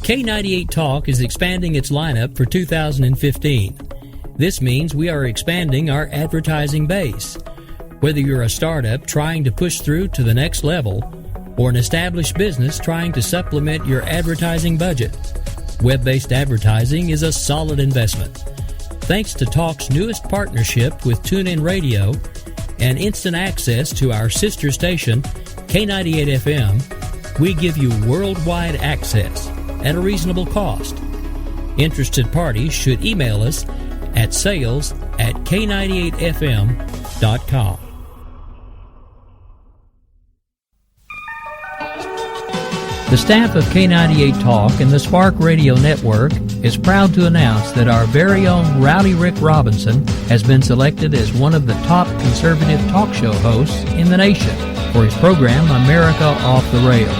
K98 Talk is expanding its lineup for 2015. This means we are expanding our advertising base. Whether you're a startup trying to push through to the next level or an established business trying to supplement your advertising budget, web-based advertising is a solid investment. Thanks to Talk's newest partnership with TuneIn Radio and instant access to our sister station, K98 FM, we give you worldwide access at a reasonable cost. Interested parties should email us at sales@k98fm.com. The staff of K98 Talk and the Spark Radio Network is proud to announce that our very own Rowdy Rick Robinson has been selected as one of the top conservative talk show hosts in the nation for his program America Off the Rails.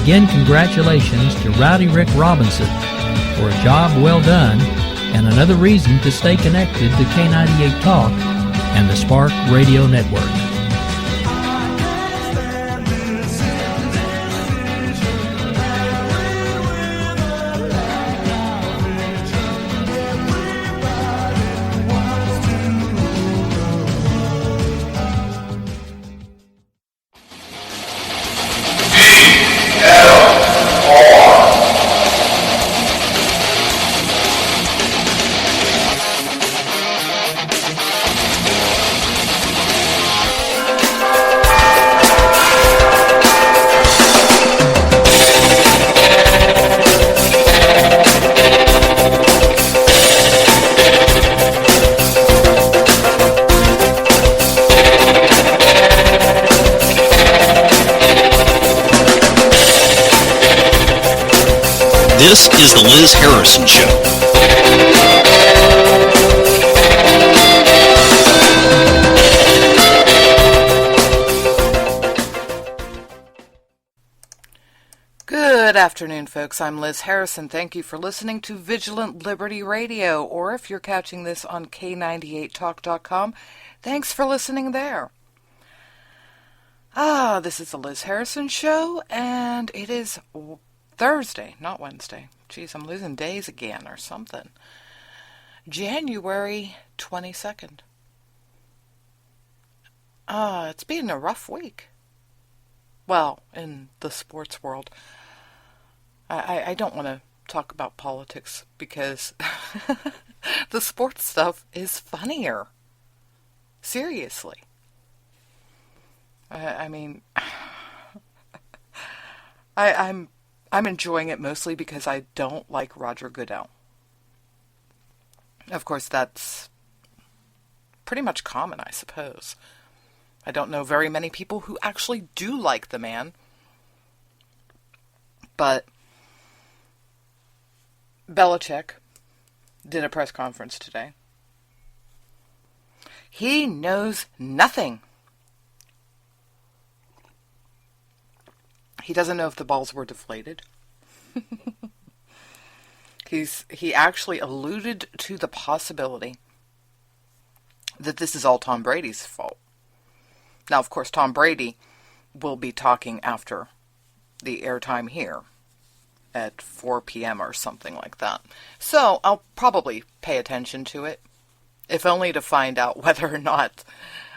Again, congratulations to Rowdy Rick Robinson for a job well done and another reason to stay connected to K98 Talk and the Spark Radio Network. This is the Liz Harrison Show. Good afternoon, folks. I'm Liz Harrison. Thank you for listening to Vigilant Liberty Radio, or if you're catching this on K98Talk.com, thanks for listening there. This is the Liz Harrison Show, and it is Thursday, not Wednesday. Jeez, I'm losing days again or something. January 22nd. It's been a rough week. Well, in the sports world. I don't want to talk about politics because the sports stuff is funnier. Seriously. I'm enjoying it mostly because I don't like Roger Goodell. Of course, that's pretty much common, I suppose. I don't know very many people who actually do like the man. But Belichick did a press conference today. He knows nothing. He doesn't know if the balls were deflated. He actually alluded to the possibility that this is all Tom Brady's fault. Now, of course, Tom Brady will be talking after the airtime here at 4 p.m. or something like that. So I'll probably pay attention to it, if only to find out whether or not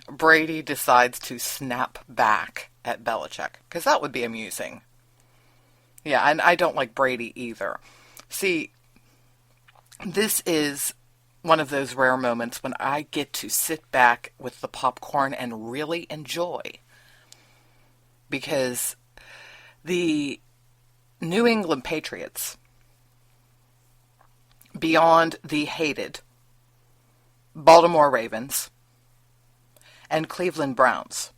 Brady decides to snap back at Belichick, because that would be amusing. Yeah, and I don't like Brady either. See, this is one of those rare moments when I get to sit back with the popcorn and really enjoy. Because the New England Patriots, beyond the hated Baltimore Ravens and Cleveland Browns.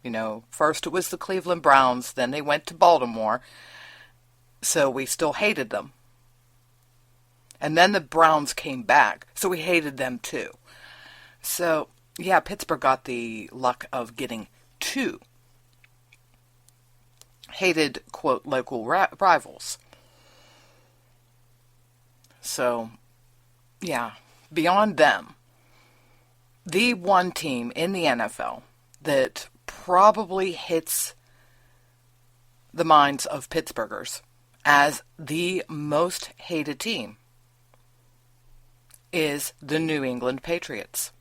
You know, first it was the Cleveland Browns, then they went to Baltimore, so we still hated them. And then the Browns came back, so we hated them too. So, yeah, Pittsburgh got the luck of getting two hated, quote, local rivals. So, yeah, beyond them, the one team in the NFL that probably hits the minds of Pittsburghers as the most hated team is the New England Patriots.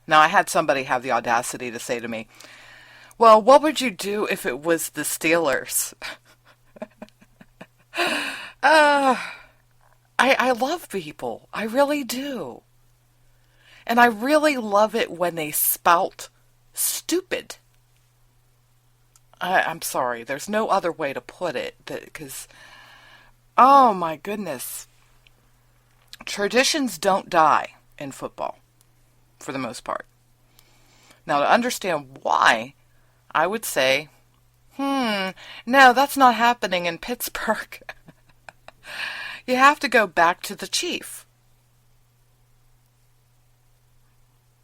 Now, I had somebody have the audacity to say to me, well, what would you do if it was the Steelers? I love people. I really do. And I really love it when they spout stupid. I'm sorry. There's no other way to put it. Because, oh my goodness. Traditions don't die in football, for the most part. Now, to understand why, I would say, no, that's not happening in Pittsburgh. You have to go back to the chief.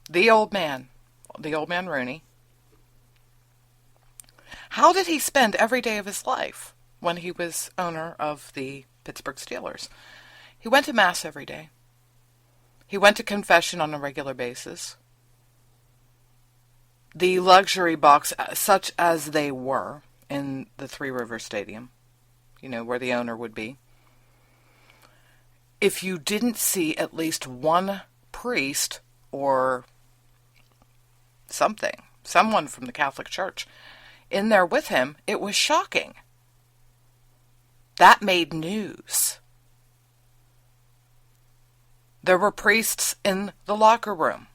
The old man Rooney. How did he spend every day of his life when he was owner of the Pittsburgh Steelers? He went to Mass every day. He went to confession on a regular basis. The luxury box, such as they were in the Three Rivers Stadium, where the owner would be. If you didn't see at least one priest or someone from the Catholic Church in there with him, it was shocking. That made news. There were priests in the locker room.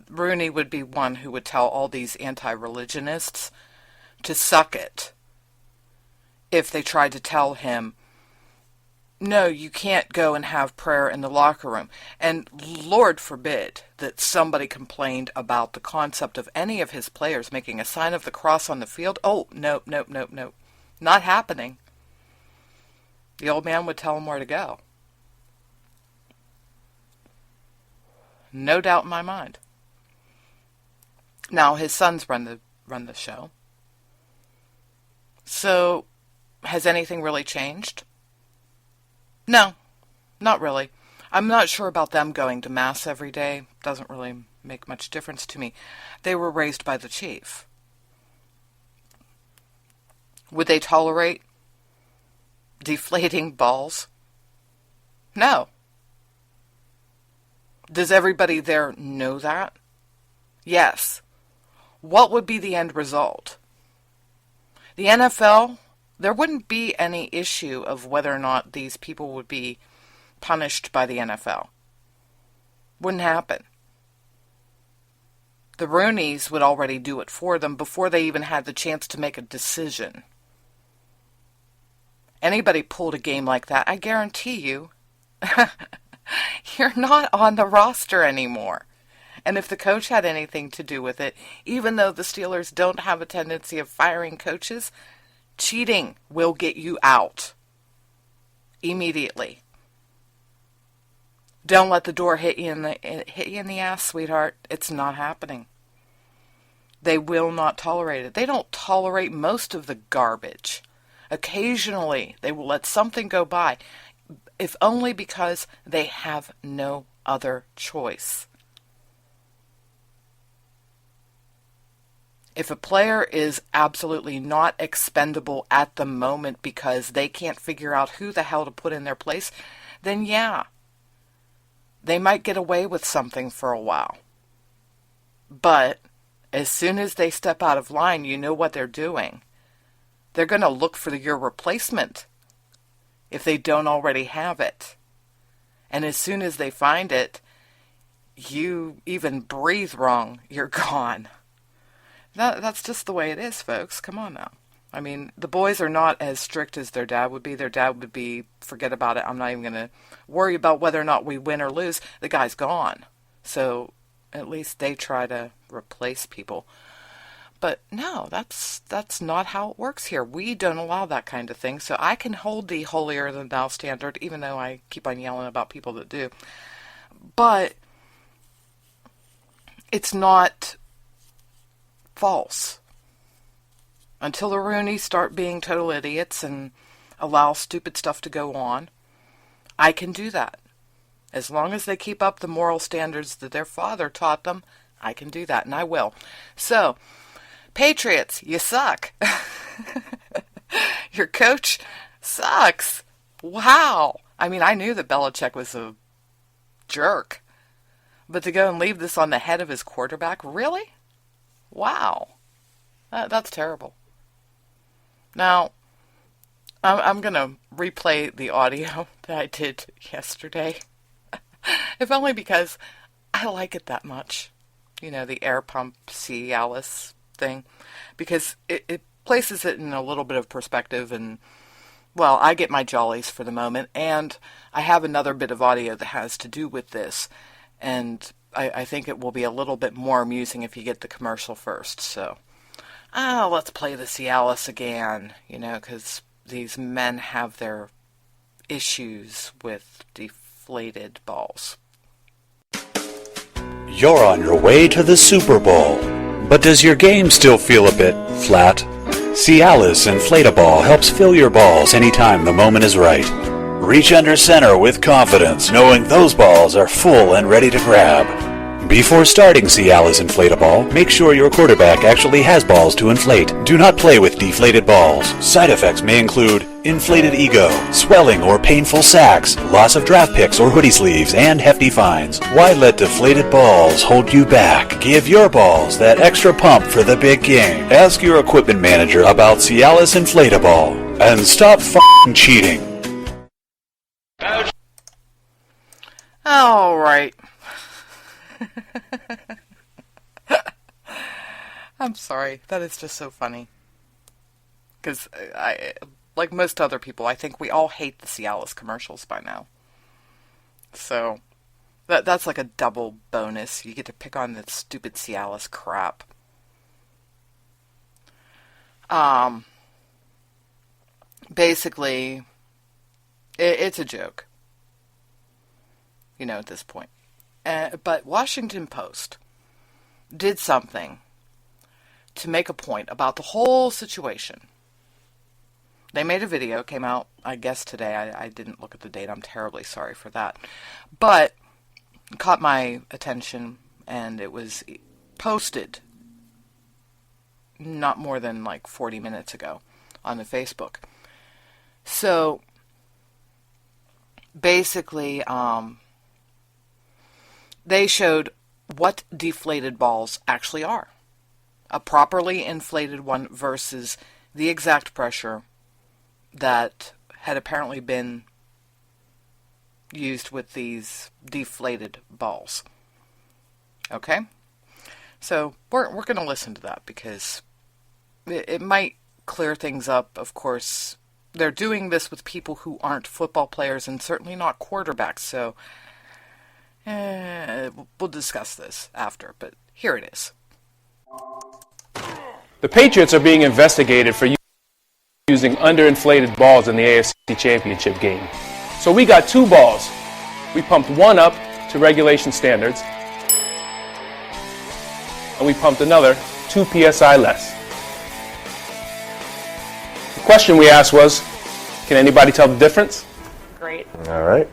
Rooney would be one who would tell all these anti-religionists to suck it if they tried to tell him, no, you can't go and have prayer in the locker room. And Lord forbid that somebody complained about the concept of any of his players making a sign of the cross on the field. Oh, nope. Not happening. The old man would tell him where to go. No doubt in my mind. Now, his sons run the show. So, has anything really changed? No, not really. I'm not sure about them going to Mass every day. Doesn't really make much difference to me. They were raised by the chief. Would they tolerate deflating balls? No. Does everybody there know that? Yes. What would be the end result? The NFL, there wouldn't be any issue of whether or not these people would be punished by the NFL. Wouldn't happen. The Rooneys would already do it for them before they even had the chance to make a decision. Anybody pulled a game like that, I guarantee you, you're not on the roster anymore. And if the coach had anything to do with it, even though the Steelers don't have a tendency of firing coaches, cheating will get you out immediately. Don't let the door hit you in the ass, sweetheart. It's not happening. They will not tolerate it. They don't tolerate most of the garbage. Occasionally, they will let something go by, if only because they have no other choice. If a player is absolutely not expendable at the moment because they can't figure out who the hell to put in their place, then yeah, they might get away with something for a while. But as soon as they step out of line, you know what they're doing. They're going to look for your replacement if they don't already have it. And as soon as they find it, you even breathe wrong, you're gone. That's just the way it is, folks. Come on now. I mean, the boys are not as strict as their dad would be. Their dad would be, forget about it. I'm not even going to worry about whether or not we win or lose. The guy's gone. So at least they try to replace people. But no, that's not how it works here. We don't allow that kind of thing. So I can hold the holier than thou standard, even though I keep on yelling about people that do. But it's not false. Until the Rooneys start being total idiots and allow stupid stuff to go on, I can do that. As long as they keep up the moral standards that their father taught them, I can do that, and I will. So, Patriots, you suck. Your coach sucks. Wow. I mean, I knew that Belichick was a jerk. But to go and leave this on the head of his quarterback, really? Wow. That's terrible. Now, I'm going to replay the audio that I did yesterday. If only because I like it that much. You know, the air pump Cialis thing. Because it places it in a little bit of perspective, and, well, I get my jollies for the moment. And I have another bit of audio that has to do with this. And I think it will be a little bit more amusing if you get the commercial first. So, let's play the Cialis again, you know, because these men have their issues with deflated balls. You're on your way to the Super Bowl, but does your game still feel a bit flat? Cialis Inflatable helps fill your balls anytime the moment is right. Reach under center with confidence, knowing those balls are full and ready to grab. Before starting Cialis Inflatable, make sure your quarterback actually has balls to inflate. Do not play with deflated balls. Side effects may include inflated ego, swelling or painful sacks, loss of draft picks or hoodie sleeves, and hefty fines. Why let deflated balls hold you back? Give your balls that extra pump for the big game. Ask your equipment manager about Cialis Inflatable and stop f***ing cheating. All right. I'm sorry. That is just so funny. Because I, like most other people, I think we all hate the Cialis commercials by now. So, that's like a double bonus. You get to pick on the stupid Cialis crap. Basically, it's a joke. You know, at this point. But Washington Post did something to make a point about the whole situation. They made a video, came out, I guess, today. I didn't look at the date. I'm terribly sorry for that. But it caught my attention, and it was posted not more than like 40 minutes ago on the Facebook. So, basically, they showed what deflated balls actually are. A properly inflated one versus the exact pressure that had apparently been used with these deflated balls. Okay? So we're going to listen to that because it might clear things up. Of course, they're doing this with people who aren't football players and certainly not quarterbacks, so we'll discuss this after, but here it is. The Patriots are being investigated for using underinflated balls in the AFC Championship game. So we got two balls. We pumped one up to regulation standards, and we pumped another 2 psi less. The question we asked was, can anybody tell the difference? Great. All right.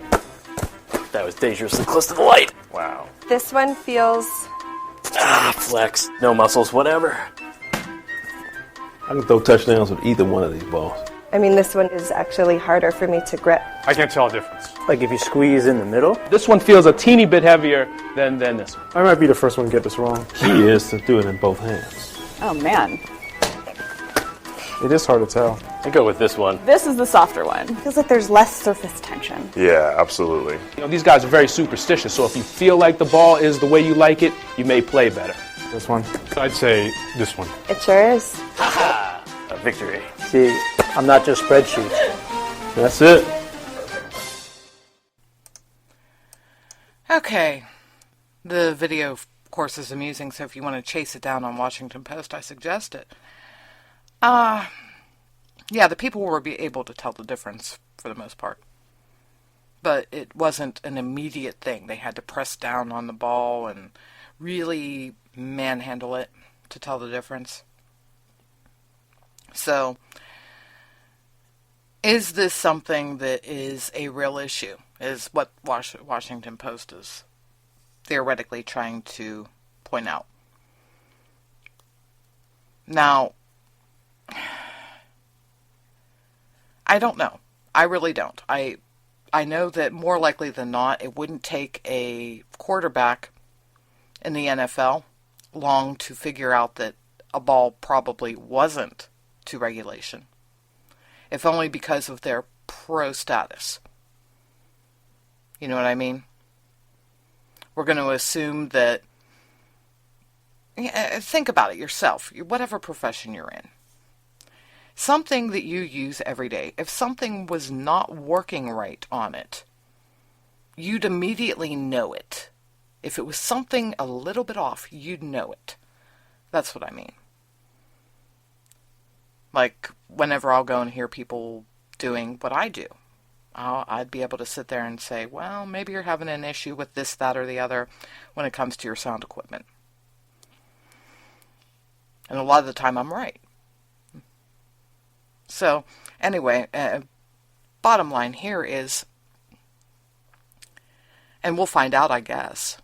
That was dangerously close to the light. Wow. This one feels... Flex. No muscles, whatever. I can throw touchdowns with either one of these balls. I mean, this one is actually harder for me to grip. I can't tell a difference. Like if you squeeze in the middle? This one feels a teeny bit heavier than this one. I might be the first one to get this wrong. Key is to do it in both hands. Oh, man. It is hard to tell. I go with this one. This is the softer one. Feels like there's less surface tension. Yeah, absolutely. You know, these guys are very superstitious, so if you feel like the ball is the way you like it, you may play better. This one? I'd say this one. It sure is. A victory. See, I'm not just spreadsheets. That's it. Okay. The video, of course, is amusing, so if you want to chase it down on Washington Post, I suggest it. Yeah, the people were able to tell the difference for the most part. But it wasn't an immediate thing. They had to press down on the ball and really manhandle it to tell the difference. So, is this something that is a real issue? Is what Washington Post is theoretically trying to point out. Now, I don't know. I really don't. I know that more likely than not, it wouldn't take a quarterback in the NFL long to figure out that a ball probably wasn't to regulation, if only because of their pro status. You know what I mean? We're going to assume that, think about it yourself, whatever profession you're in. Something that you use every day, if something was not working right on it, you'd immediately know it. If it was something a little bit off, you'd know it. That's what I mean. Like, whenever I'll go and hear people doing what I do, I'd be able to sit there and say, well, maybe you're having an issue with this, that, or the other when it comes to your sound equipment. And a lot of the time I'm right. So, anyway, bottom line here is, and we'll find out, I guess.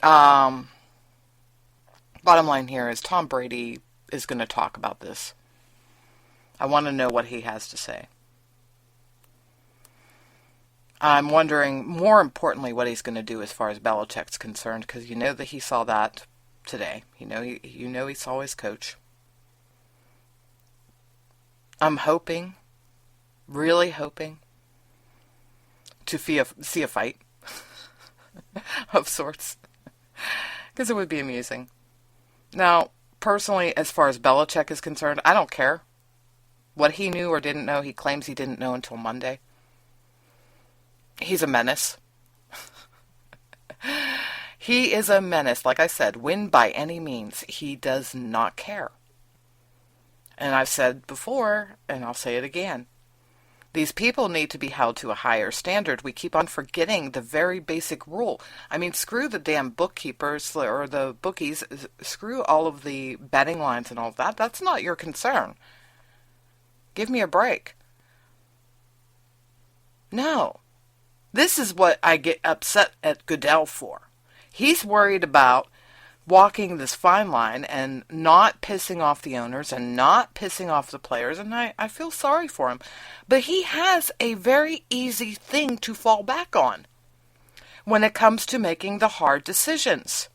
Bottom line here is Tom Brady is going to talk about this. I want to know what he has to say. I'm wondering, more importantly, what he's going to do as far as Belichick's concerned, because you know that he saw that today. You know he saw his coach. I'm hoping, really hoping, to see a fight of sorts, because it would be amusing. Now, personally, as far as Belichick is concerned, I don't care. What he knew or didn't know, he claims he didn't know until Monday. He's a menace. He is a menace. Like I said, win by any means. He does not care. And I've said before, and I'll say it again, these people need to be held to a higher standard. We keep on forgetting the very basic rule. I mean, screw the damn bookkeepers or the bookies. Screw all of the betting lines and all of that. That's not your concern. Give me a break. No. This is what I get upset at Goodell for. He's worried about walking this fine line and not pissing off the owners and not pissing off the players, and I feel sorry for him. But he has a very easy thing to fall back on when it comes to making the hard decisions.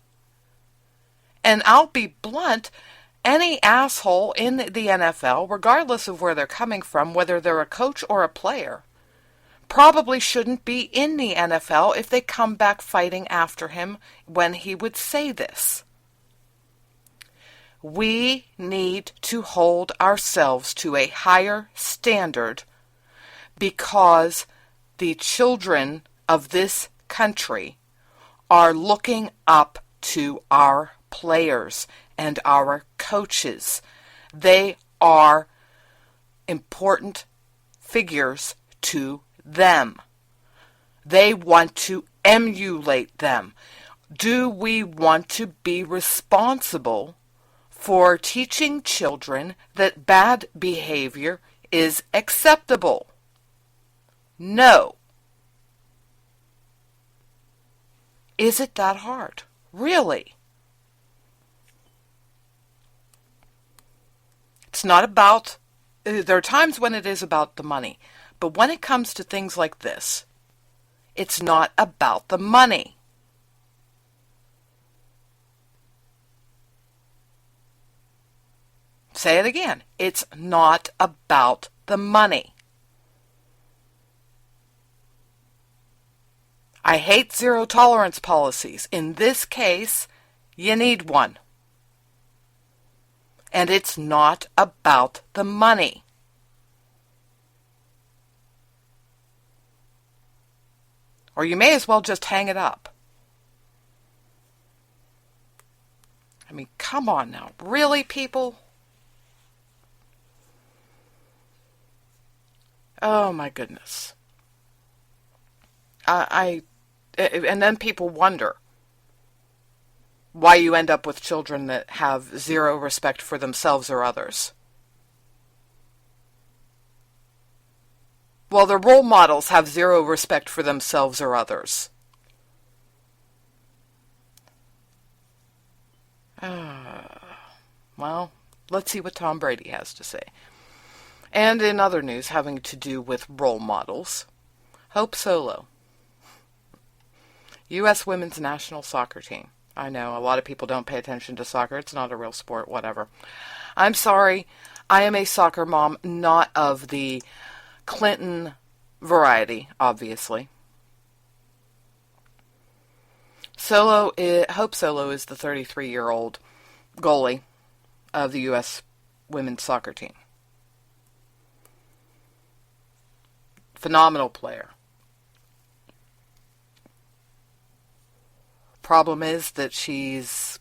And I'll be blunt, any asshole in the NFL, regardless of where they're coming from, whether they're a coach or a player, probably shouldn't be in the NFL if they come back fighting after him when he would say this. We need to hold ourselves to a higher standard because the children of this country are looking up to our players and our coaches. They are important figures to them. They want to emulate them. Do we want to be responsible for teaching children that bad behavior is acceptable? No. Is it that hard? Really? It's not about, there are times when it is about the money, but when it comes to things like this, it's not about the money. Say it again. It's not about the money. I hate zero tolerance policies. In this case, you need one. And it's not about the money. Or you may as well just hang it up. I mean, come on now. Really, people? Oh, my goodness. And then people wonder why you end up with children that have zero respect for themselves or others. Well, their role models have zero respect for themselves or others. Well, let's see what Tom Brady has to say. And in other news having to do with role models, Hope Solo, U.S. women's national soccer team. I know, a lot of people don't pay attention to soccer. It's not a real sport, whatever. I'm sorry. I am a soccer mom, not of the Clinton variety, obviously. Hope Solo is the 33-year-old goalie of the U.S. women's soccer team. Phenomenal player. Problem is that she's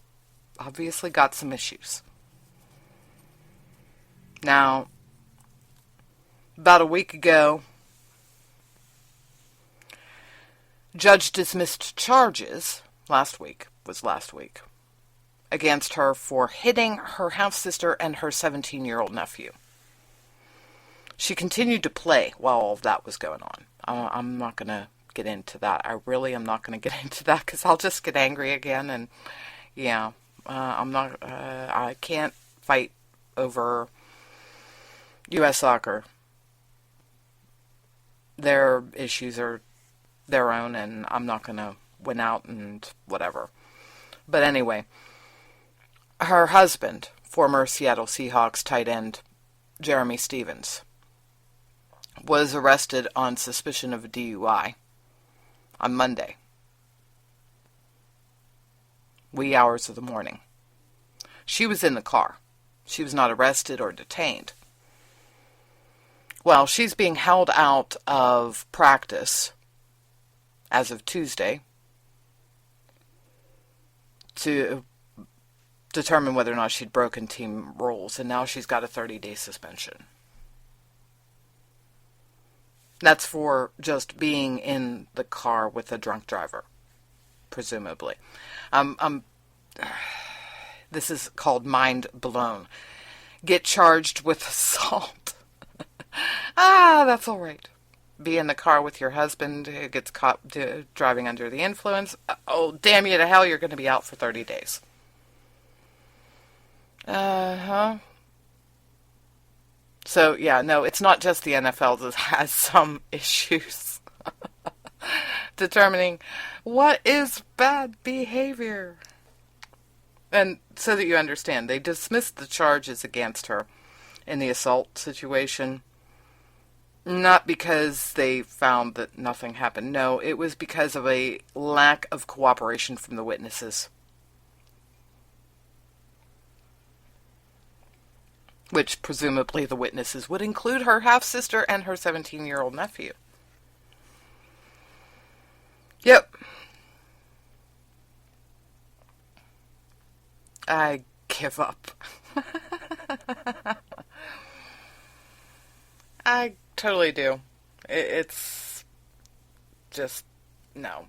obviously got some issues. Now, about a week ago, judge dismissed charges, last week, against her for hitting her half-sister and her 17-year-old nephew. She continued to play while all of that was going on. I'm not going to get into that. I really am not going to get into that because I'll just get angry again. And yeah, I can't fight over U.S. soccer. Their issues are their own, and I'm not going to win out and whatever. But anyway, her husband, former Seattle Seahawks tight end Jeremy Stevens, was arrested on suspicion of a DUI on Monday, wee hours of the morning. She was in the car. She was not arrested or detained. Well, she's being held out of practice as of Tuesday to determine whether or not she'd broken team rules, and now she's got a 30-day suspension. That's for just being in the car with a drunk driver, presumably. This is called mind blown. Get charged with assault. That's all right. Be in the car with your husband who gets caught driving under the influence. Oh, damn you to hell, you're going to be out for 30 days. So, yeah, no, it's not just the NFL that has some issues determining what is bad behavior. And so that you understand, they dismissed the charges against her in the assault situation, not because they found that nothing happened. No, it was because of a lack of cooperation from the witnesses. Which presumably the witnesses would include her half-sister and her 17-year-old nephew. Yep. I give up. I totally do. It's just, no.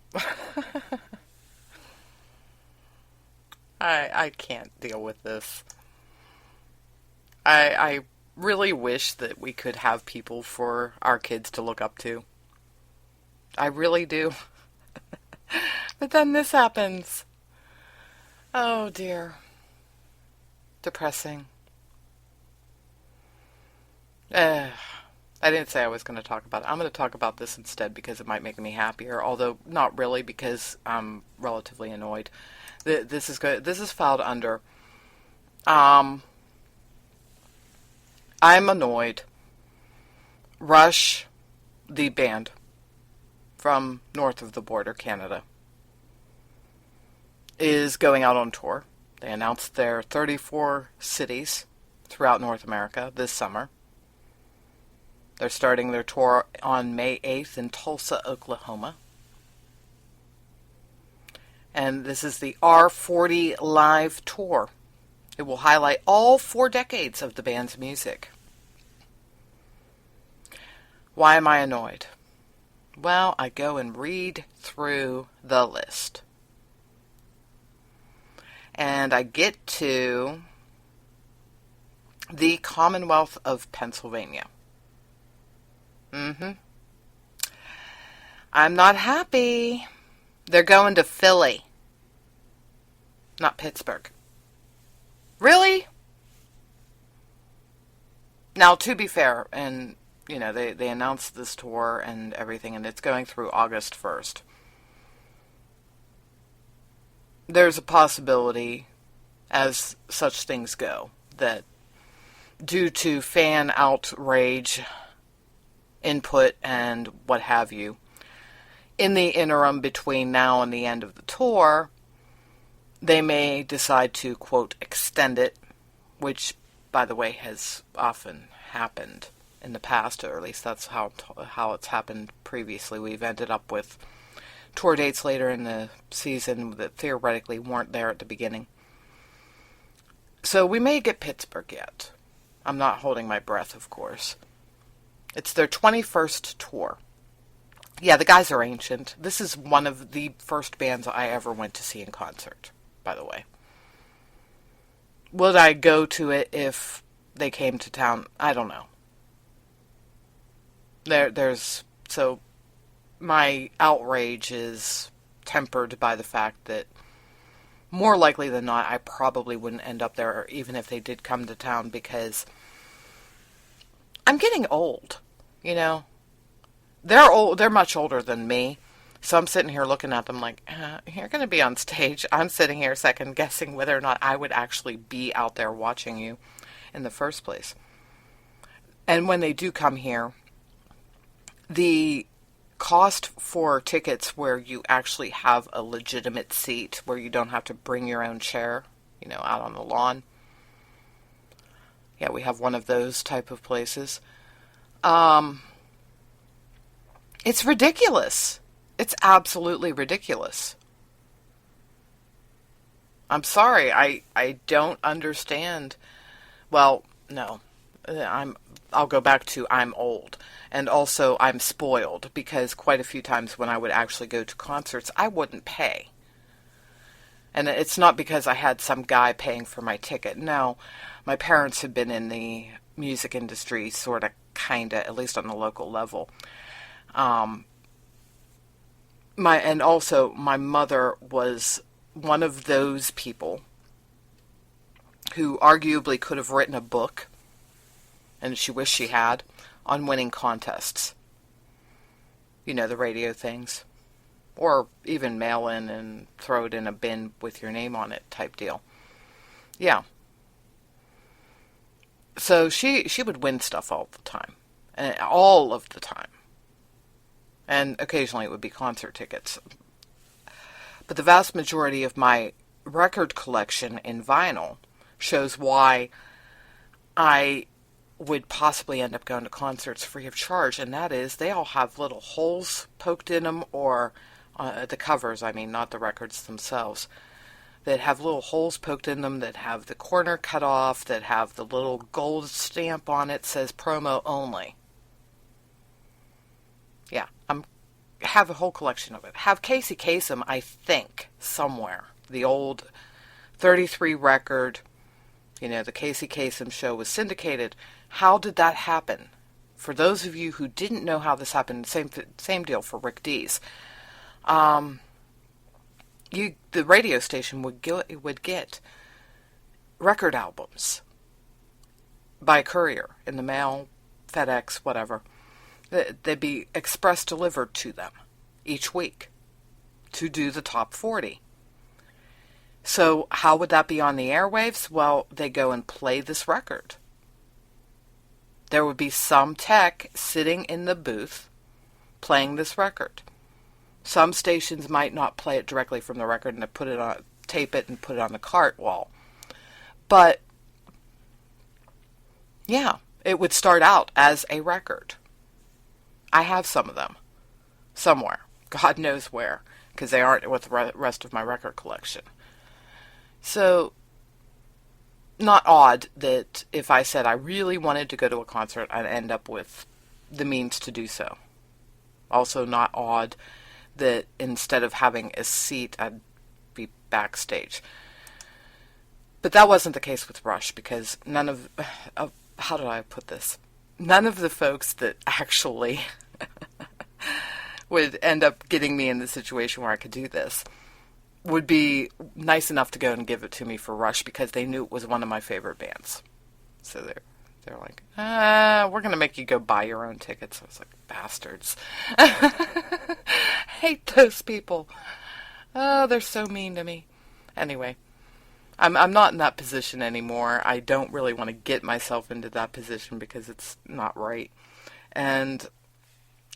I can't deal with this. I really wish that we could have people for our kids to look up to. I really do. But then this happens. Oh dear. Depressing. I didn't say I was going to talk about it. I'm going to talk about this instead because it might make me happier, although not really because I'm relatively annoyed. This is good. This is filed under I'm annoyed. Rush, the band from north of the border, Canada, is going out on tour. They announced their 34 cities throughout North America this summer. They're starting their tour on May 8th in Tulsa, Oklahoma. And this is the R40 Live Tour. It will highlight all 4 decades of the band's music. Why am I annoyed? Well, I go and read through the list. And I get to the Commonwealth of Pennsylvania. I'm not happy. They're going to Philly, not Pittsburgh. Really? Now, to be fair, and, you know, they announced this tour and everything, and it's going through August 1st. There's a possibility, as such things go, that due to fan outrage, input, and what have you, in the interim between now and the end of the tour, they may decide to, quote, extend it, which, by the way, has often happened in the past, or at least that's how it's happened previously. We've ended up with tour dates later in the season that theoretically weren't there at the beginning. So we may get Pittsburgh yet. I'm not holding my breath, of course. It's their 21st tour. Yeah, the guys are ancient. This is one of the first bands I ever went to see in concert, by the way. Would I go to it if they came to town? I don't know. So my outrage is tempered by the fact that more likely than not, I probably wouldn't end up there even if they did come to town, because I'm getting old, you know. They're old. They're much older than me. So I'm sitting here looking at them like, you're going to be on stage. I'm sitting here second guessing whether or not I would actually be out there watching you in the first place. And when they do come here, the cost for tickets where you actually have a legitimate seat, where you don't have to bring your own chair, you know, out on the lawn. Yeah, we have one of those type of places. It's ridiculous. It's absolutely ridiculous. I'm sorry. I don't understand. Well, no. I'll go back to I'm old. And also I'm spoiled, because quite a few times when I would actually go to concerts, I wouldn't pay. And it's not because I had some guy paying for my ticket. No, my parents had been in the music industry, sort of, kind of, at least on the local level. And also my mother was one of those people who arguably could have written a book, and she wished she had, on winning contests. You know, the radio things. Or even mail in and throw it in a bin with your name on it type deal. Yeah. So she would win stuff all the time. All of the time. And occasionally it would be concert tickets. But the vast majority of my record collection in vinyl shows why I would possibly end up going to concerts free of charge, and that is they all have little holes poked in them, or the covers, I mean, not the records themselves, that have little holes poked in them, that have the corner cut off, that have the little gold stamp on it, says promo only. Yeah, have a whole collection of it. Have Casey Kasem, I think, somewhere. The old 33 record, you know, the Casey Kasem show was syndicated. How did that happen? For those of you who didn't know how this happened, same deal for Rick Dees. The radio station would get record albums by courier in the mail, FedEx, whatever. They'd be express delivered to them each week to do the top 40. So how would that be on the airwaves? Well, they go and play this record. There would be some tech sitting in the booth playing this record. Some stations might not play it directly from the record and put it on, tape it and put it on the cart wall. But yeah, it would start out as a record. I have some of them somewhere. God knows where, because they aren't with the rest of my record collection. So, not odd that if I said I really wanted to go to a concert, I'd end up with the means to do so. Also not odd that instead of having a seat, I'd be backstage. But that wasn't the case with Rush, because none of how do I put this? None of the folks that actually would end up getting me in the situation where I could do this would be nice enough to go and give it to me for Rush because they knew it was one of my favorite bands. So they're like, we're going to make you go buy your own tickets. I was like, bastards. Hate those people. Oh, they're so mean to me. Anyway, I'm not in that position anymore. I don't really want to get myself into that position because it's not right. And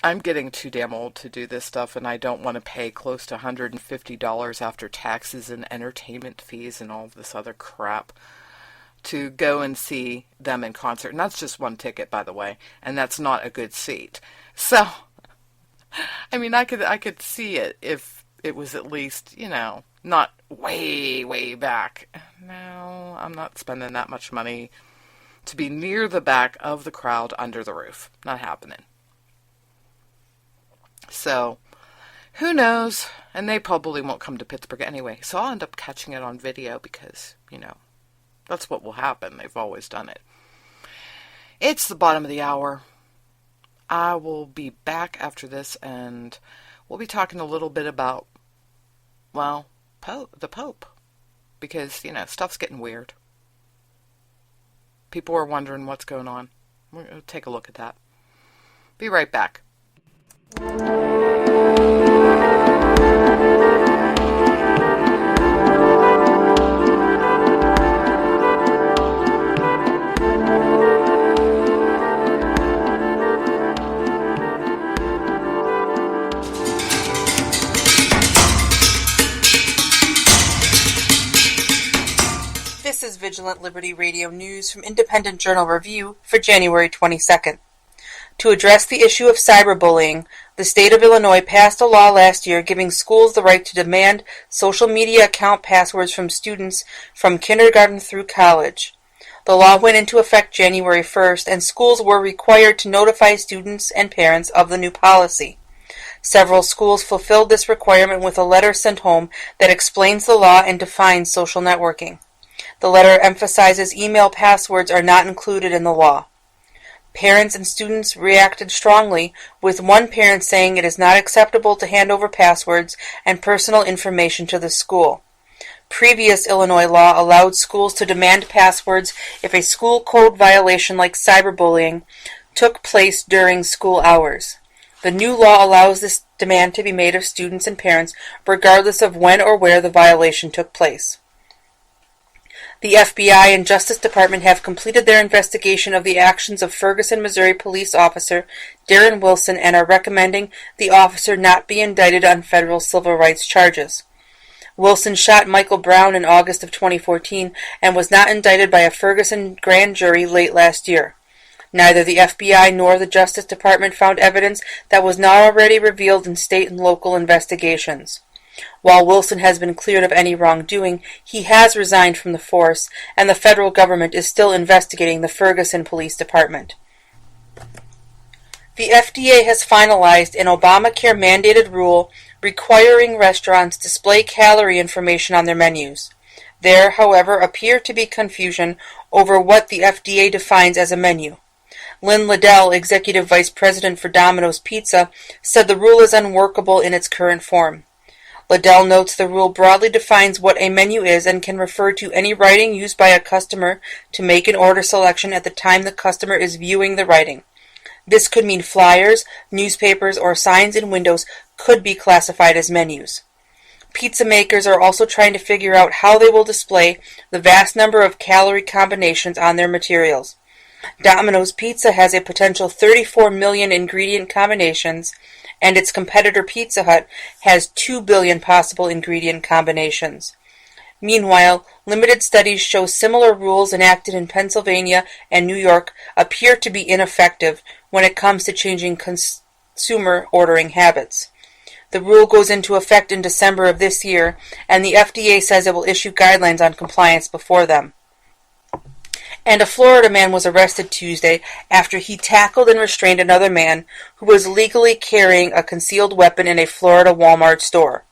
I'm getting too damn old to do this stuff, and I don't want to pay close to $150 after taxes and entertainment fees and all of this other crap to go and see them in concert. And that's just one ticket, by the way, and that's not a good seat. So, I mean, I could see it if it was at least, not way, way back. No, I'm not spending that much money to be near the back of the crowd under the roof. Not happening. So, who knows? And they probably won't come to Pittsburgh anyway. So I'll end up catching it on video because, that's what will happen. They've always done it. It's the bottom of the hour. I will be back after this and we'll be talking a little bit about, the Pope. Because, stuff's getting weird. People are wondering what's going on. We're going to take a look at that. Be right back. This is Vigilant Liberty Radio News from Independent Journal Review for January 22nd. To address the issue of cyberbullying, the state of Illinois passed a law last year giving schools the right to demand social media account passwords from students from kindergarten through college. The law went into effect January 1st, and schools were required to notify students and parents of the new policy. Several schools fulfilled this requirement with a letter sent home that explains the law and defines social networking. The letter emphasizes email passwords are not included in the law. Parents and students reacted strongly, with one parent saying it is not acceptable to hand over passwords and personal information to the school. Previous Illinois law allowed schools to demand passwords if a school code violation like cyberbullying took place during school hours. The new law allows this demand to be made of students and parents regardless of when or where the violation took place. The FBI and Justice Department have completed their investigation of the actions of Ferguson, Missouri police officer Darren Wilson and are recommending the officer not be indicted on federal civil rights charges. Wilson shot Michael Brown in August of 2014 and was not indicted by a Ferguson grand jury late last year. Neither the FBI nor the Justice Department found evidence that was not already revealed in state and local investigations. While Wilson has been cleared of any wrongdoing, he has resigned from the force, and the federal government is still investigating the Ferguson Police Department. The FDA has finalized an Obamacare-mandated rule requiring restaurants display calorie information on their menus. There, however, appears to be confusion over what the FDA defines as a menu. Lynn Liddell, Executive Vice President for Domino's Pizza, said the rule is unworkable in its current form. Liddell notes the rule broadly defines what a menu is and can refer to any writing used by a customer to make an order selection at the time the customer is viewing the writing. This could mean flyers, newspapers, or signs in windows could be classified as menus. Pizza makers are also trying to figure out how they will display the vast number of calorie combinations on their materials. Domino's Pizza has a potential 34 million ingredient combinations, and its competitor Pizza Hut has 2 billion possible ingredient combinations. Meanwhile, limited studies show similar rules enacted in Pennsylvania and New York appear to be ineffective when it comes to changing consumer ordering habits. The rule goes into effect in December of this year, and the FDA says it will issue guidelines on compliance before then. And a Florida man was arrested Tuesday after he tackled and restrained another man who was illegally carrying a concealed weapon in a Florida Walmart store.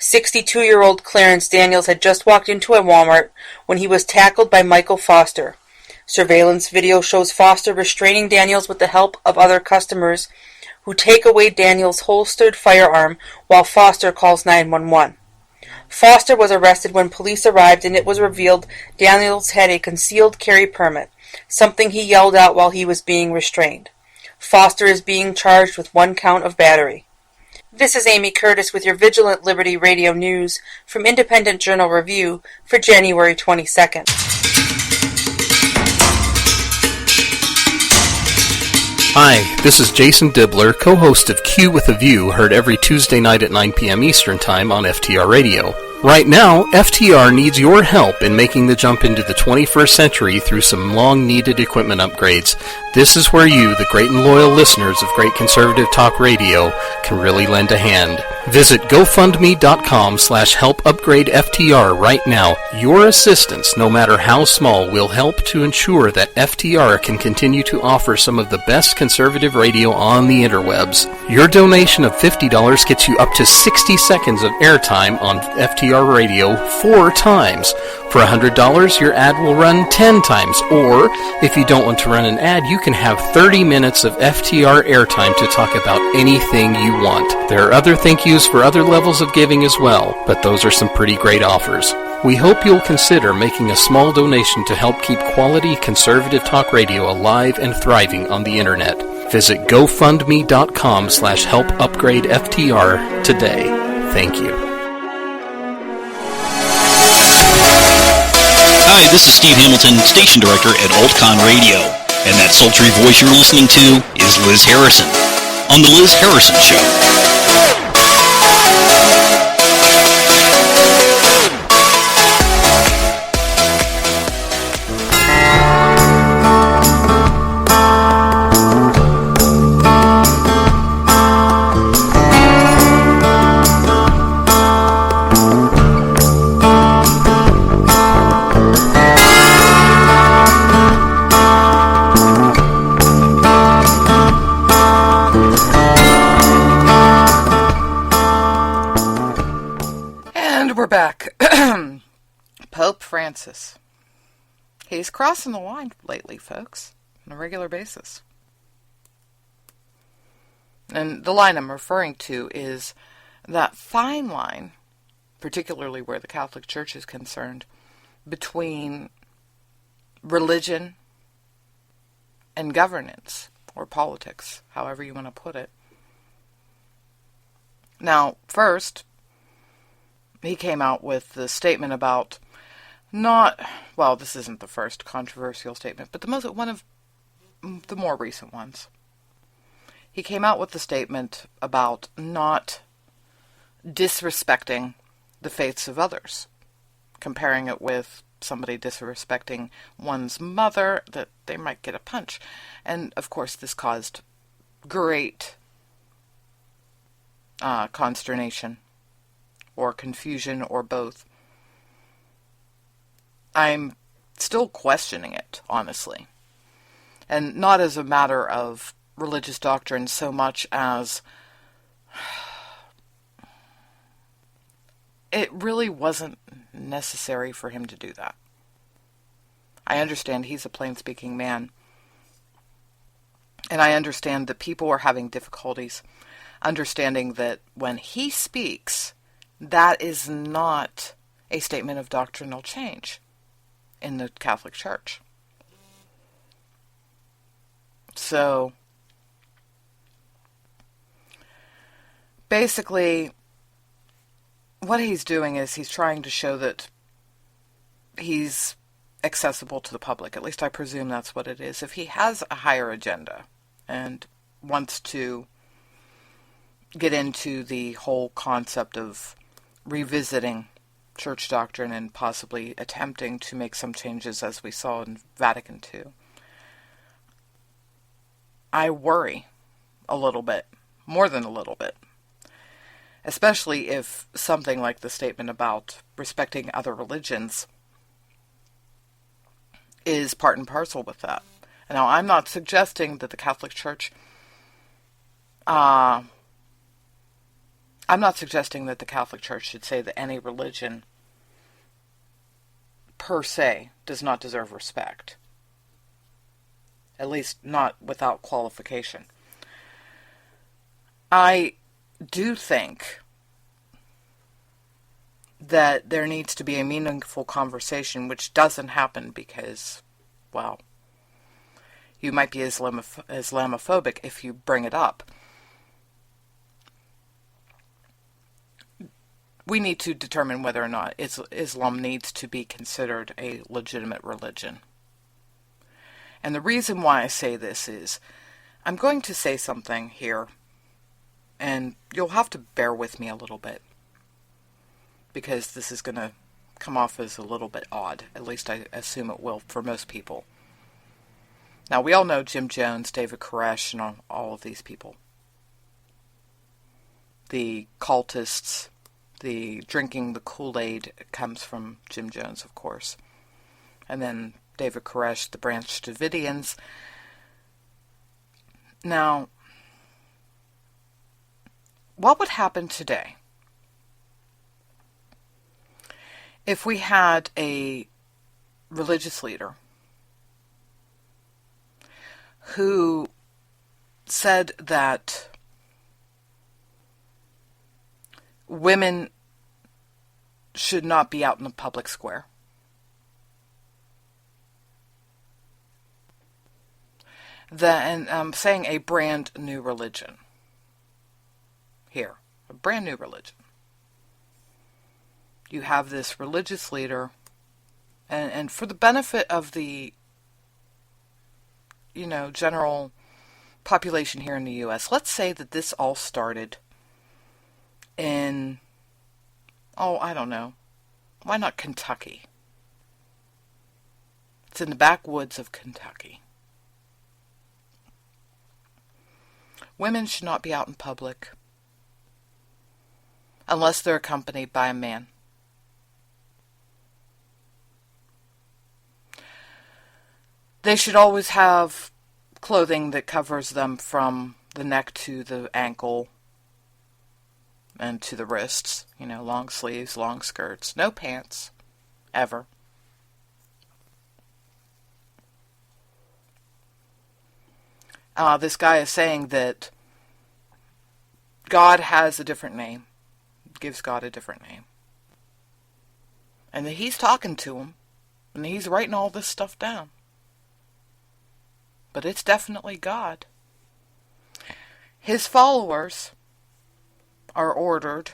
62-year-old Clarence Daniels had just walked into a Walmart when he was tackled by Michael Foster. Surveillance video shows Foster restraining Daniels with the help of other customers who take away Daniels' holstered firearm while Foster calls 911. Foster was arrested when police arrived and it was revealed Daniels had a concealed carry permit, something he yelled out while he was being restrained. Foster is being charged with 1 count of battery. This is Amy Curtis with your Vigilant Liberty Radio News from Independent Journal Review for January 22nd. Hi, this is Jason Dibbler, co-host of Q with a View, heard every Tuesday night at 9 p.m. Eastern Time on FTR Radio. Right now, FTR needs your help in making the jump into the 21st century through some long-needed equipment upgrades. This is where you, the great and loyal listeners of Great Conservative Talk Radio, can really lend a hand. Visit GoFundMe.com/helpupgradeFTR right now. Your assistance, no matter how small, will help to ensure that FTR can continue to offer some of the best conservative radio on the interwebs. Your donation of $50 gets you up to 60 seconds of airtime on FTR Radio 4 times. For $100, your ad will run 10 times, or if you don't want to run an ad, you can have 30 minutes of FTR airtime to talk about anything you want. There are other thank yous for other levels of giving as well, but those are some pretty great offers. We hope you'll consider making a small donation to help keep quality conservative talk radio alive and thriving on the internet. Visit GoFundMe.com/helpupgradeFTR today. Thank you. Hi, this is Steve Hamilton, station director at AltCon Radio, and that sultry voice you're listening to is Liz Harrison on The Liz Harrison Show. Back. Pope Francis. He's crossing the line lately, folks, on a regular basis. And the line I'm referring to is that fine line, particularly where the Catholic Church is concerned, between religion and governance, or politics, however you want to put it. Now, first, he came out with the statement about this isn't the first controversial statement, but one of the more recent ones. He came out with the statement about not disrespecting the faiths of others, comparing it with somebody disrespecting one's mother, that they might get a punch. And, of course, this caused great consternation, or confusion, or both. I'm still questioning it, honestly. And not as a matter of religious doctrine so much as it really wasn't necessary for him to do that. I understand he's a plain-speaking man. And I understand that people are having difficulties understanding that when he speaks, that is not a statement of doctrinal change in the Catholic Church. So, basically, what he's doing is he's trying to show that he's accessible to the public. At least I presume that's what it is. If he has a higher agenda and wants to get into the whole concept of revisiting church doctrine and possibly attempting to make some changes as we saw in Vatican II, I worry a little bit, more than a little bit. Especially if something like the statement about respecting other religions is part and parcel with that. Now, I'm not suggesting that the Catholic Church should say that any religion per se does not deserve respect. At least not without qualification. I do think that there needs to be a meaningful conversation, which doesn't happen because, well, you might be Islamophobic if you bring it up. We need to determine whether or not Islam needs to be considered a legitimate religion. And the reason why I say this is, I'm going to say something here, and you'll have to bear with me a little bit, because this is going to come off as a little bit odd. At least I assume it will for most people. Now, we all know Jim Jones, David Koresh, and all of these people. The cultists, the drinking the Kool-Aid comes from Jim Jones, of course. And then David Koresh, the Branch Davidians. Now, what would happen today if we had a religious leader who said that women should not be out in the public square? And I'm saying a brand new religion. Here, a brand new religion. You have this religious leader, and for the benefit of the, general population here in the U.S., let's say that this all started in, I don't know, why not Kentucky? It's in the backwoods of Kentucky. Women should not be out in public unless they're accompanied by a man. They should always have clothing that covers them from the neck to the ankle and to the wrists. Long sleeves, long skirts, no pants, ever. This guy is saying that God has a different name, gives God a different name. And that he's talking to him, and he's writing all this stuff down. But it's definitely God. His followers are ordered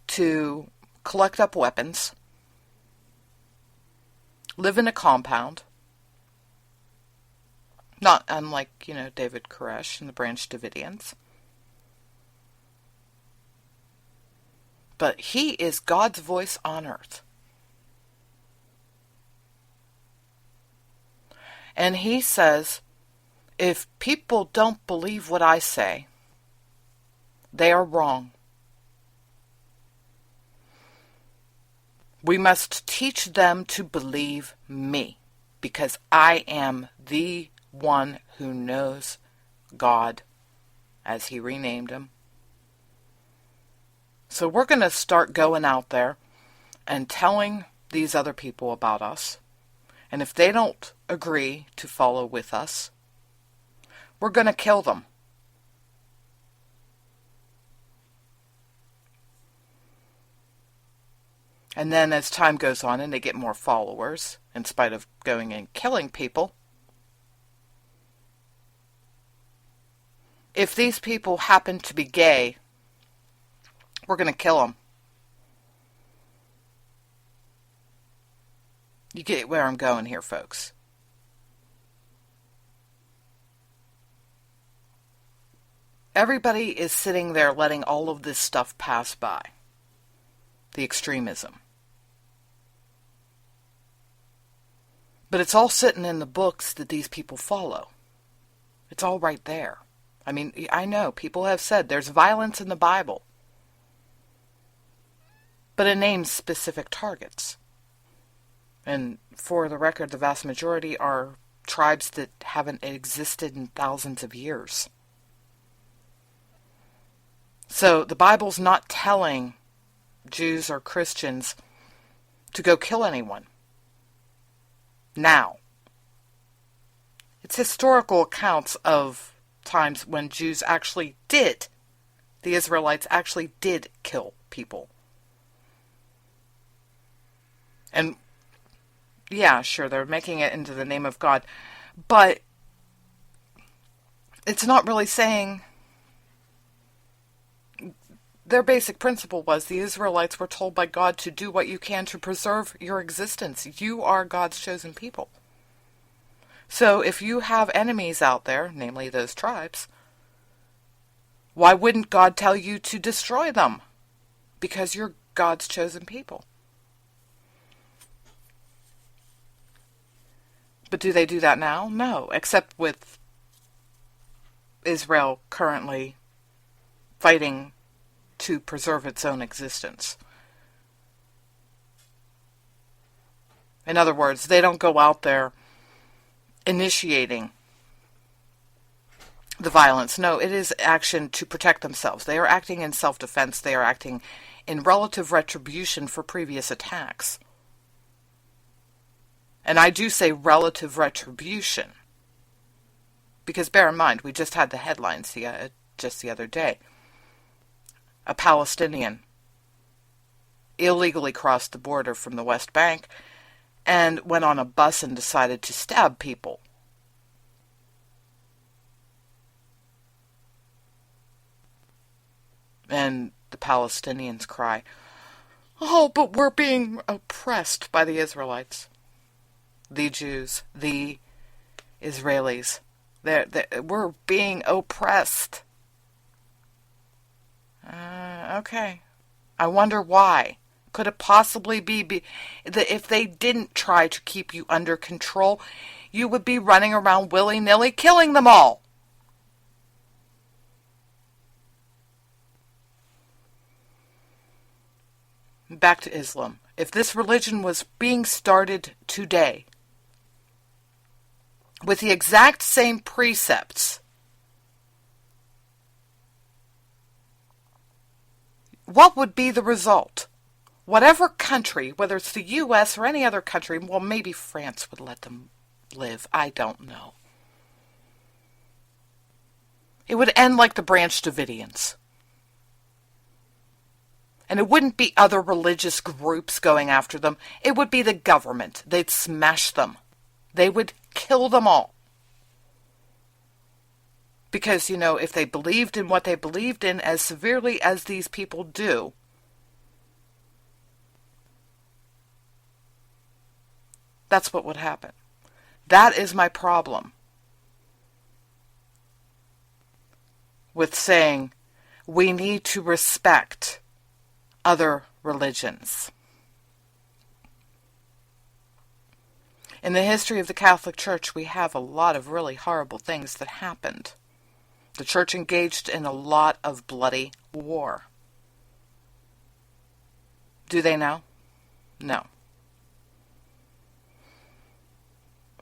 to collect up weapons, live in a compound, not unlike, David Koresh and the Branch Davidians. But he is God's voice on earth. And he says, if people don't believe what I say, they are wrong. We must teach them to believe me, because I am the one who knows God, as he renamed him. So we're going to start going out there and telling these other people about us. And if they don't agree to follow with us, we're going to kill them. And then as time goes on and they get more followers, in spite of going and killing people, if these people happen to be gay, we're going to kill them. You get where I'm going here, folks. Everybody is sitting there letting all of this stuff pass by. The extremism. But it's all sitting in the books that these people follow. It's all right there. I mean, I know people have said there's violence in the Bible. But it names specific targets. And for the record, the vast majority are tribes that haven't existed in thousands of years. So the Bible's not telling Jews or Christians to go kill anyone. Now. It's historical accounts of times when Jews actually did, the Israelites actually did kill people. And yeah, sure, they're making it into the name of God, but it's not really saying. Their basic principle was the Israelites were told by God to do what you can to preserve your existence. You are God's chosen people. So if you have enemies out there, namely those tribes, why wouldn't God tell you to destroy them? Because you're God's chosen people. But do they do that now? No, except with Israel currently fighting to preserve its own existence. In other words, they don't go out there initiating the violence. No, it is action to protect themselves. They are acting in self-defense. They are acting in relative retribution for previous attacks. And I do say relative retribution, because bear in mind, we just had the headlines just the other day. A Palestinian illegally crossed the border from the West Bank and went on a bus and decided to stab people. And the Palestinians cry, "Oh, but we're being oppressed by the Israelites." The Jews, the Israelis, we're being oppressed. Okay. I wonder why. Could it possibly be that if they didn't try to keep you under control, you would be running around willy-nilly killing them all? Back to Islam. If this religion was being started today with the exact same precepts, what would be the result? Whatever country, whether it's the U.S. or any other country, well, maybe France would let them live. I don't know. It would end like the Branch Davidians. And it wouldn't be other religious groups going after them. It would be the government. They'd smash them. They would kill them all. Because, if they believed in what they believed in as severely as these people do, that's what would happen. That is my problem with saying we need to respect other religions. In the history of the Catholic Church, we have a lot of really horrible things that happened. The Church engaged in a lot of bloody war. Do they now? No.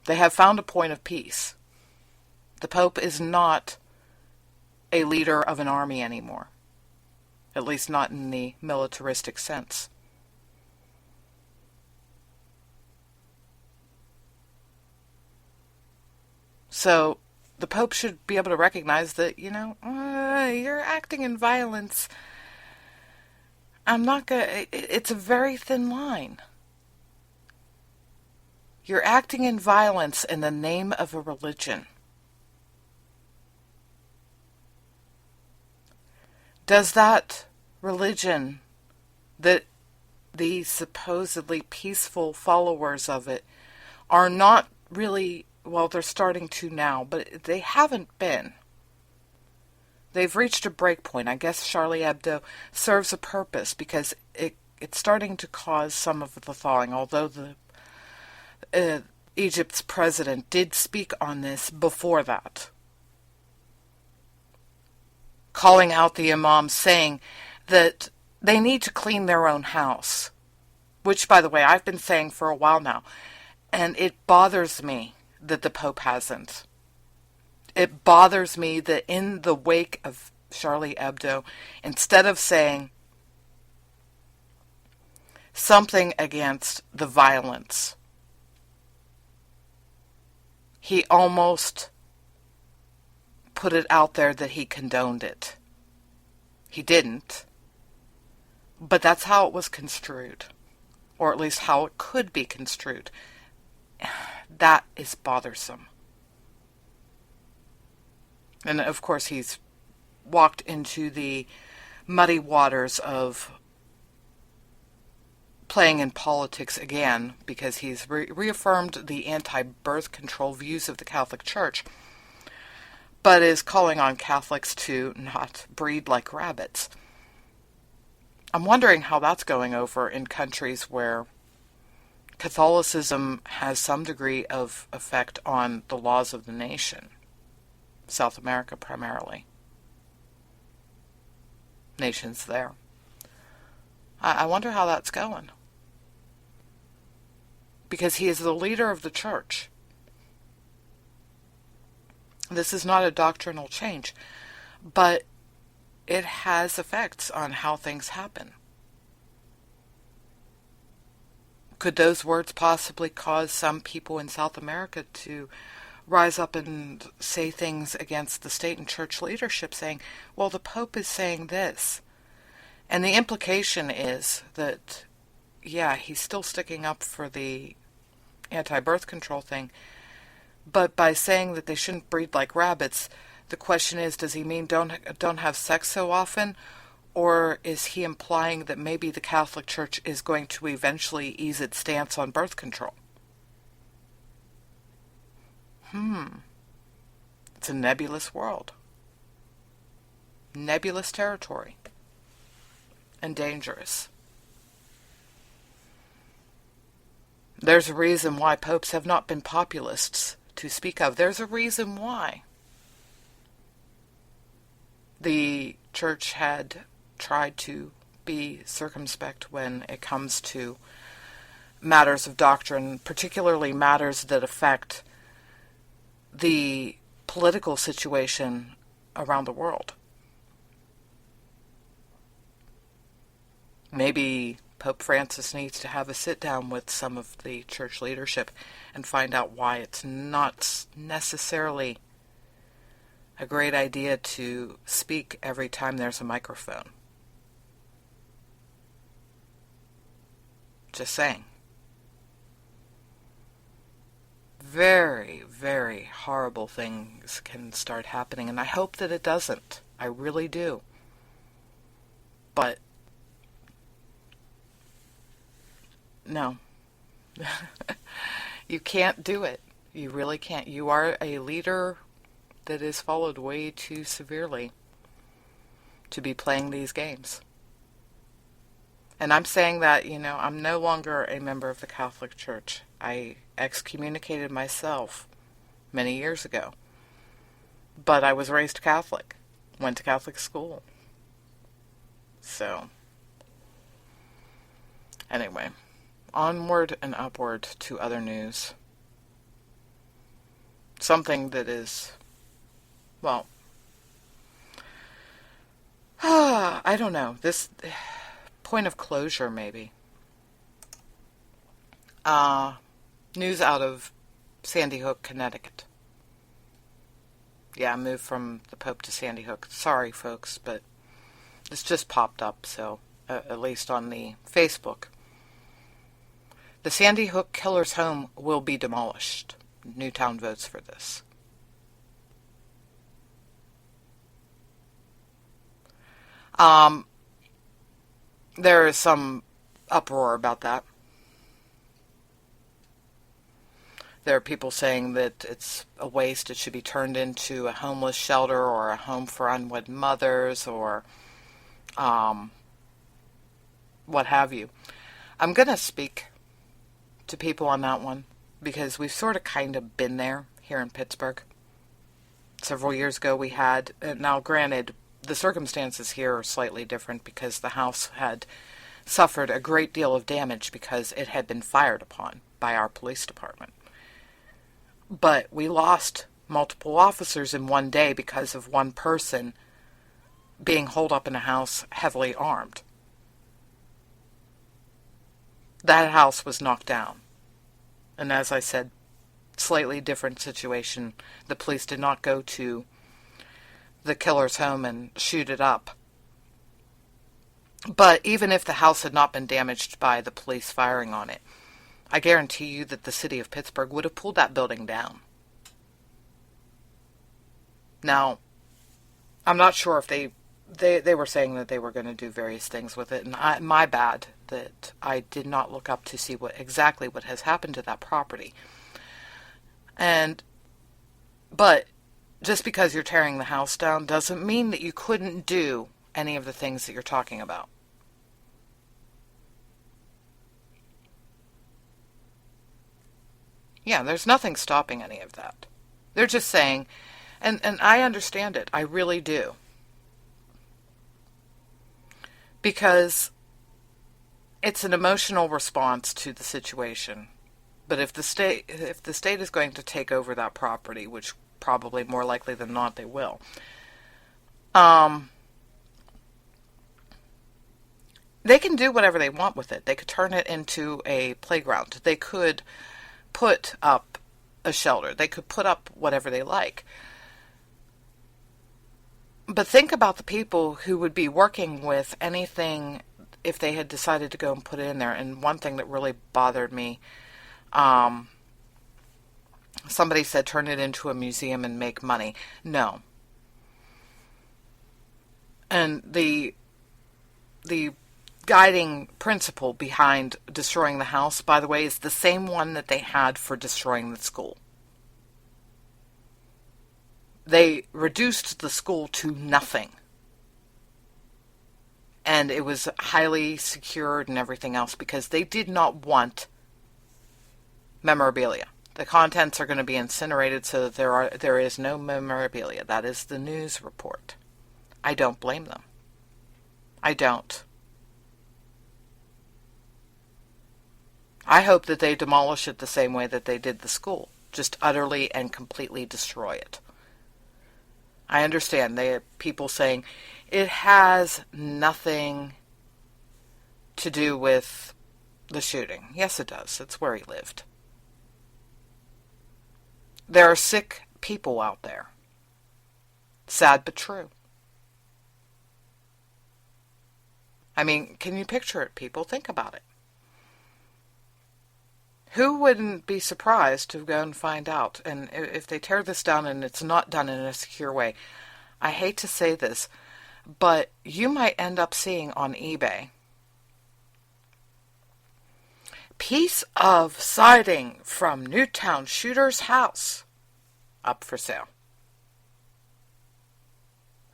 They have found a point of peace. The Pope is not a leader of an army anymore. At least not in the militaristic sense. So the Pope should be able to recognize that, you're acting in violence. It's a very thin line. You're acting in violence in the name of a religion. Does that religion, that the supposedly peaceful followers of it are not really, well, they're starting to now, but they haven't been. They've reached a break point. I guess Charlie Hebdo serves a purpose because it's starting to cause some of the thawing, although Egypt's president did speak on this before that, calling out the imams, saying that they need to clean their own house, which, by the way, I've been saying for a while now, and it bothers me that the Pope hasn't. It bothers me that in the wake of Charlie Hebdo, instead of saying something against the violence, he almost put it out there that he condoned it. He didn't. But that's how it was construed. or at least how it could be construed. That is bothersome. And of course he's walked into the muddy waters of playing in politics again, because he's reaffirmed the anti-birth control views of the Catholic Church, but is calling on Catholics to not breed like rabbits. I'm wondering how that's going over in countries where Catholicism has some degree of effect on the laws of the nation. South America primarily. Nations there. I wonder how that's going. Because he is the leader of the church. This is not a doctrinal change, but it has effects on how things happen. Could those words possibly cause some people in South America to rise up and say things against the state and church leadership, saying, well, the Pope is saying this. And the implication is that, yeah, he's still sticking up for the anti-birth control thing, but by saying that they shouldn't breed like rabbits, the question is, does he mean don't have sex so often? Or is he implying that maybe the Catholic Church is going to eventually ease its stance on birth control? It's a nebulous world. Nebulous territory. And dangerous. There's a reason why popes have not been populists to speak of. There's a reason why. The church had tried to be circumspect when it comes to matters of doctrine, particularly matters that affect the political situation around the world. Maybe Pope Francis needs to have a sit-down with some of the church leadership and find out why it's not necessarily a great idea to speak every time there's a microphone. Just saying. Very, very horrible things can start happening, and I hope that it doesn't. I really do. But no. You can't do it. You really can't. You are a leader that is followed way too severely to be playing these games. And I'm saying that, I'm no longer a member of the Catholic Church. I excommunicated myself many years ago. But I was raised Catholic. Went to Catholic school. So, anyway, onward and upward to other news. Something that is, well, I don't know. This point of closure, maybe. News out of Sandy Hook, Connecticut. Yeah, I moved from the Pope to Sandy Hook. Sorry, folks, but this just popped up, so at least on the Facebook. The Sandy Hook killer's home will be demolished. Newtown votes for this. There is some uproar about that. There are people saying that it's a waste. It should be turned into a homeless shelter or a home for unwed mothers or what have you. I'm going to speak to people on that one because we've sort of kind of been there here in Pittsburgh. Several years ago we had, now granted, the circumstances here are slightly different because the house had suffered a great deal of damage because it had been fired upon by our police department. But we lost multiple officers in one day because of one person being holed up in a house heavily armed. That house was knocked down. And as I said, slightly different situation. The police did not go to the killer's home and shoot it up. But even if the house had not been damaged by the police firing on it, I guarantee you that the city of Pittsburgh would have pulled that building down. Now, I'm not sure if they were saying that they were going to do various things with it, and my bad that I did not look up to see exactly what has happened to that property. But just because you're tearing the house down doesn't mean that you couldn't do any of the things that you're talking about. Yeah, there's nothing stopping any of that. They're just saying, and I understand it, I really do. Because it's an emotional response to the situation. But if the state is going to take over that property, which probably more likely than not they will, they can do whatever they want with it. They could turn it into a playground. They could put up a shelter. They could put up whatever they like. But think about the people who would be working with anything if they had decided to go and put it in there. And one thing that really bothered me, somebody said turn it into a museum and make money. No. And the guiding principle behind destroying the house, by the way, is the same one that they had for destroying the school. They reduced the school to nothing. And it was highly secured and everything else because they did not want memorabilia. The contents are going to be incinerated so that there is no memorabilia. That is the news report. I don't blame them. I don't. I hope that they demolish it the same way that they did the school. Just utterly and completely destroy it. I understand. They have people saying it has nothing to do with the shooting. Yes, it does. It's where he lived. There are sick people out there. Sad but true. I mean, can you picture it, people? Think about it. Who wouldn't be surprised to go and find out? And if they tear this down and it's not done in a secure way, I hate to say this, but you might end up seeing on eBay piece of siding from Newtown shooter's house up for sale.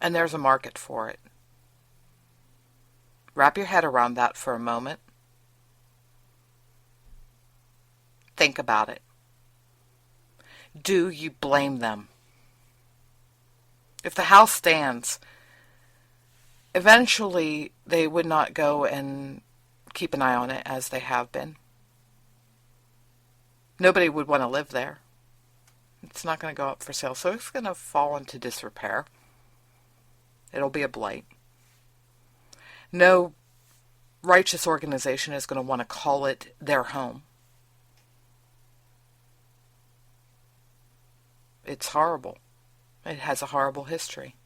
And there's a market for it. Wrap your head around that for a moment. Think about it. Do you blame them? If the house stands, eventually they would not go and keep an eye on it as they have been. Nobody would want to live there. It's not going to go up for sale, so it's going to fall into disrepair. It'll be a blight. No righteous organization is going to want to call it their home. It's horrible. It has a horrible history.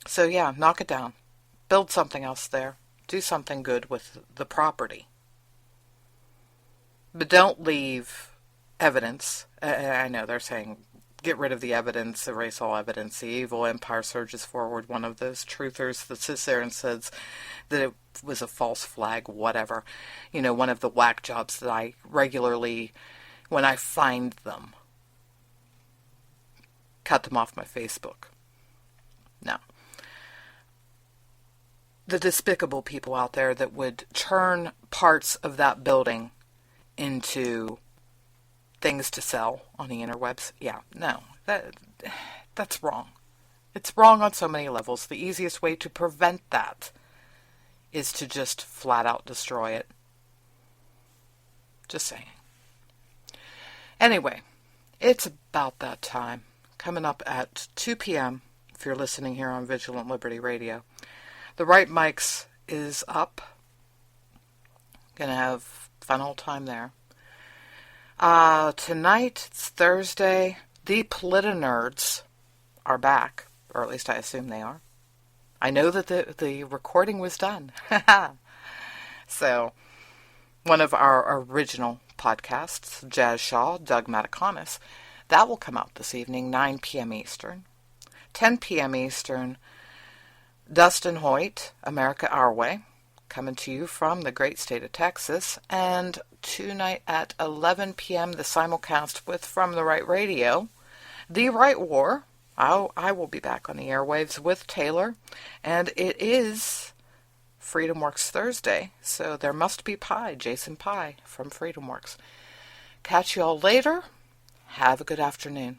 So yeah, knock it down. Build something else there. Do something good with the property. But don't leave evidence. I know they're saying, get rid of the evidence, erase all evidence. The evil empire surges forward. One of those truthers that sits there and says that it was a false flag, whatever. You know, one of the whack jobs that I regularly, when I find them, cut them off my Facebook. No. The despicable people out there that would turn parts of that building into things to sell on the interwebs. Yeah, no, that's wrong. It's wrong on so many levels. The easiest way to prevent that is to just flat out destroy it. Just saying. Anyway, it's about that time. Coming up at 2 p.m. if you're listening here on Vigilant Liberty Radio. The Right Mics is up. Gonna have fun old time there. Tonight, it's Thursday. The Politi-Nerds are back. or at least I assume they are. I know that the recording was done. So, one of our original podcasts, Jazz Shaw, Doug Mataconis, that will come out this evening, 9 p.m. Eastern. 10 p.m. Eastern, Dustin Hoyt, America Our Way, coming to you from the great state of Texas. And tonight at 11 p.m., the simulcast with From the Right Radio, The Right War. I will be back on the airwaves with Taylor, and it is FreedomWorks Thursday, so there must be pie, Jason Pie from FreedomWorks. Catch you all later. Have a good afternoon.